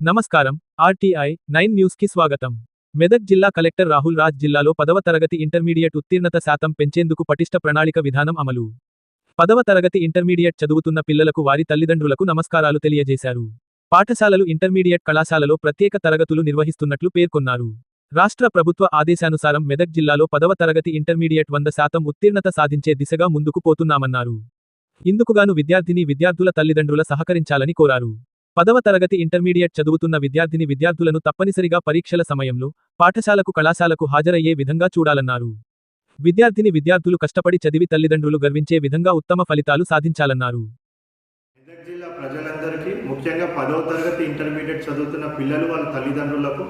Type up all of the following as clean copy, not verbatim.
నమస్కారం. RTI 9 news కి స్వాగతం. మెదక్ జిల్లా కలెక్టర్ రాహుల్ రాజ్ జిల్లాలో 10వ తరగతి ఇంటర్మీడియట్ ఉత్తీర్ణత శాతం పెంచేందుకు పటిష్ట ప్రణాళిక విధానం అమలు. 10వ తరగతి ఇంటర్మీడియట్ చదువుతున్న పిల్లలకు వారి తల్లిదండ్రులకు నమస్కారాలు తెలియజేశారు. పాఠశాలలు ఇంటర్మీడియట్ కళాశాలలో ప్రత్యేక తరగతులు నిర్వహిస్తున్నట్లు పేర్కొన్నారు. రాష్ట్ర ప్రభుత్వ ఆదేశానుసారం మెదక్ జిల్లాలో 10వ తరగతి ఇంటర్మీడియట్ 100% ఉత్తీర్ణత సాధించే దిశగా ముందుకు పోతున్నామన్నారు. ఇందుకుగాను విద్యార్థుల తల్లిదండ్రుల సహకరించాలని కోరారు. 10వ తరగతి ఇంటర్మీడియట్ చదువుతున్న విద్యార్థులను తప్పనిసరిగా పరీక్షల సమయంలో పాఠశాలకు కళాశాలకు హాజరయ్యే విధంగా చూడాలన్నారు. విద్యార్థులు కష్టపడి చదివి తల్లిదండ్రులు గర్వించే విధంగా ఉత్తమ ఫలితాలు సాధించాలన్నారు. మెదక్ జిల్లా ప్రజలందరికీ ముఖ్యంగా 10వ తరగతి ఇంటర్మీడియట్ చదువుతున్న పిల్లలు వాళ్ళ తల్లిదండ్రులకు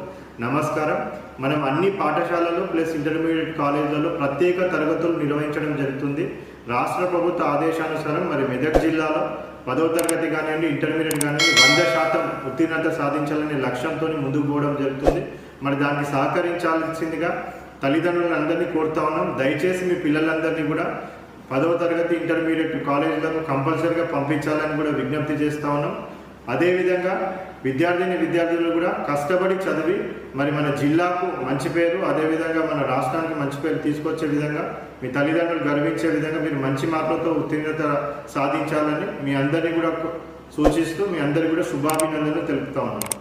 నమస్కారం. మనం అన్ని పాఠశాలలు ప్లస్ ఇంటర్మీడియట్ కాలేజీలలో ప్రత్యేక తరగతులు నిర్వహించడం జరుగుతుంది. రాష్ట్ర ప్రభుత్వ ఆదేశానుసారం మరి మెదక్ జిల్లాలో 10వ తరగతి కానివ్వండి, ఇంటర్మీడియట్ కానివ్వండి 100% ఉత్తీర్ణత సాధించాలనే లక్ష్యంతో ముందుకు పోవడం జరుగుతుంది. మరి దానికి సహకరించాల్సిందిగా తల్లిదండ్రులందరినీ కోరుతా ఉన్నాం. దయచేసి మీ పిల్లలందరినీ కూడా 10వ తరగతి ఇంటర్మీడియట్ కాలేజీలకు కంపల్సరీగా పంపించాలని కూడా విజ్ఞప్తి చేస్తూ ఉన్నాం. అదేవిధంగా విద్యార్థులు కూడా కష్టపడి చదివి మరి మన జిల్లాకు మంచి పేరు, అదేవిధంగా మన రాష్ట్రానికి మంచి పేరు తీసుకొచ్చే విధంగా మీ తల్లిదండ్రులు గర్వించే విధంగా మీరు మంచి మార్కులతో ఉత్తీర్ణత సాధించాలని మీ అందరినీ కూడా సూచిస్తూ మీ అందరికీ కూడా శుభాభినందనలు తెలుపుతా ఉన్నాం.